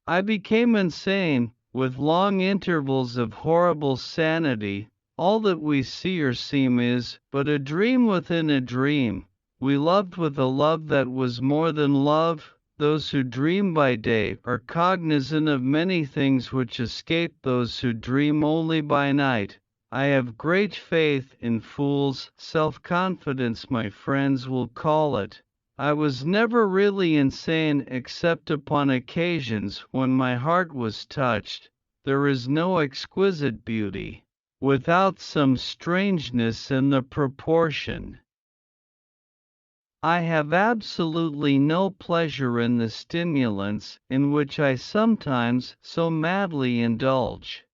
I became insane, with long intervals of horrible sanity. All that we see or seem is but a dream within a dream. We loved with a love that was more than love. Those who dream by day are cognizant of many things which escape those who dream only by night. I have great faith in fools, self-confidence my friends will call it. I was never really insane except upon occasions when my heart was touched. There is no exquisite beauty without some strangeness in the proportion. I have absolutely no pleasure in the stimulants in which I sometimes so madly indulge.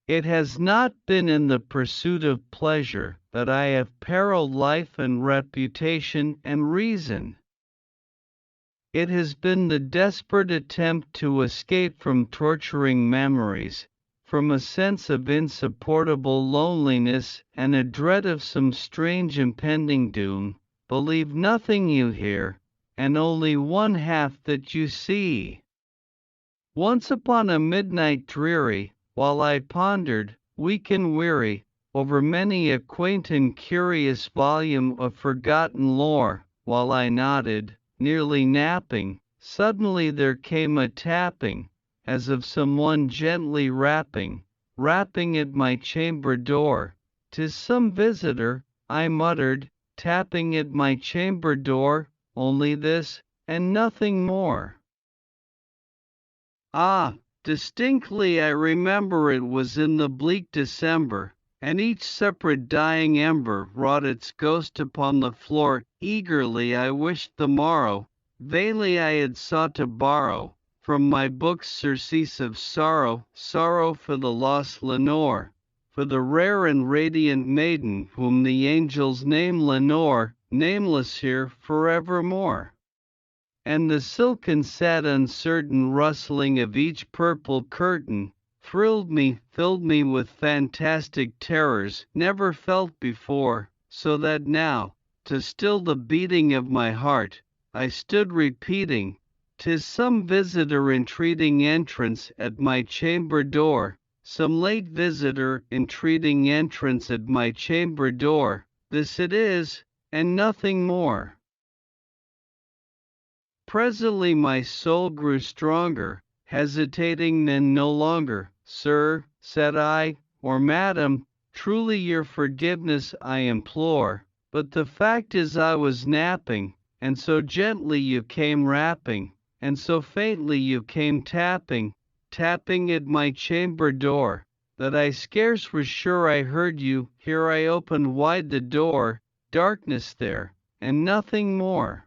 It has not been in the pursuit of pleasure that I have periled life and reputation and reason. It has been the desperate attempt to escape from torturing memories, from a sense of insupportable loneliness and a dread of some strange impending doom. Believe nothing you hear, and only one half that you see. Once upon a midnight dreary, while I pondered, weak and weary, over many a quaint and curious volume of forgotten lore, while I nodded, nearly napping, suddenly there came a tapping, as of some one gently rapping at my chamber door. "'Tis some visitor," I muttered, tapping at my chamber door, only this, and nothing more. Ah, distinctly I remember it was in the bleak December, and each separate dying ember wrought its ghost upon the floor. Eagerly I wished the morrow, vainly I had sought to borrow from my books surcease of sorrow, sorrow for the lost Lenore, for the rare and radiant maiden whom the angels name Lenore, nameless here forevermore. And the silken sad uncertain rustling of each purple curtain thrilled me, filled me with fantastic terrors never felt before, so that now, to still the beating of my heart, I stood repeating, "'Tis some visitor entreating entrance at my chamber door, some late visitor entreating entrance at my chamber door, this it is, and nothing more." Presently my soul grew stronger, hesitating then no longer. "Sir," said I, "or madam, truly your forgiveness I implore, but the fact is I was napping, and so gently you came rapping, and so faintly you came tapping at my chamber door, that I scarce was sure I heard you. Here I opened wide the door, darkness there, and nothing more."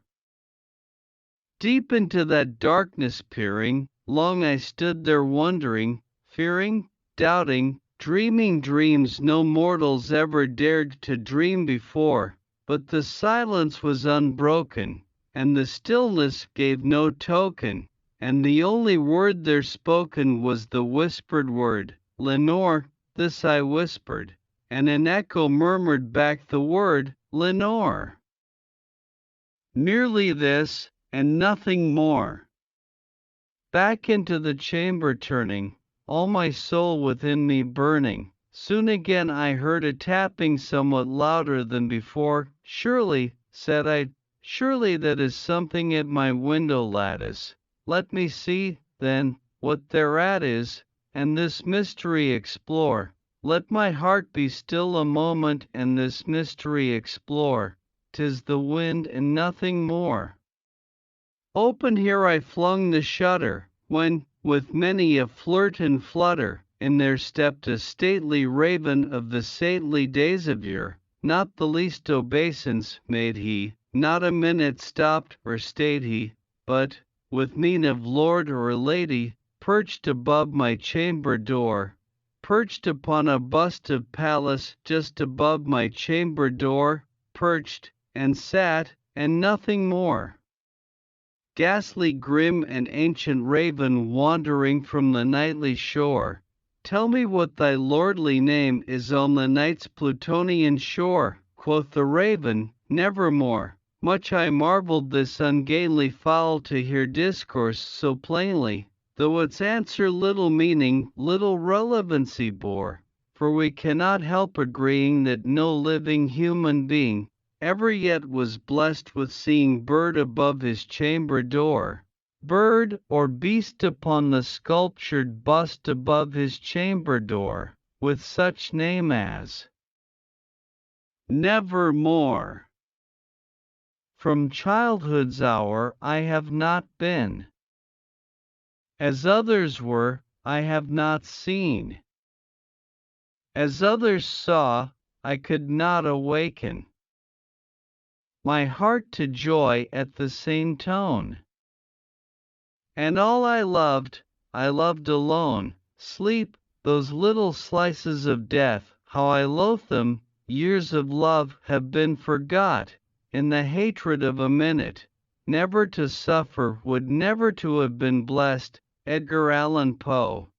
Deep into that darkness peering, long I stood there wondering, fearing, doubting, dreaming dreams no mortals ever dared to dream before, but the silence was unbroken, and the stillness gave no token, and the only word there spoken was the whispered word, "Lenore." This I whispered, and an echo murmured back the word, "Lenore." Merely this, and nothing more. Back into the chamber turning, all my soul within me burning, soon again I heard a tapping somewhat louder than before. "Surely," said I, "surely that is something at my window lattice. Let me see, then, what thereat is, and this mystery explore. Let my heart be still a moment and this mystery explore. 'Tis the wind and nothing more." Open here I flung the shutter, when, with many a flirt and flutter, in there stepped a stately raven of the saintly days of yore. Not the least obeisance made he, not a minute stopped or stayed he, but, with mien of lord or lady, perched above my chamber door, perched upon a bust of Pallas just above my chamber door, perched, and sat, and nothing more. Ghastly grim and ancient raven wandering from the nightly shore, tell me what thy lordly name is on the night's Plutonian shore. Quoth the raven, "Nevermore." Much I marveled this ungainly fowl to hear discourse so plainly, though its answer little meaning, little relevancy bore. For we cannot help agreeing that no living human being ever yet was blessed with seeing bird above his chamber door, bird or beast upon the sculptured bust above his chamber door, with such name as Nevermore. From childhood's hour I have not been. As others were, I have not seen. As others saw, I could not awaken my heart to joy at the same tone. And all I loved alone. Sleep, those little slices of death, how I loathe them. Years of love have been forgot in the hatred of a minute. Never to suffer would never to have been blessed. Edgar Allan Poe.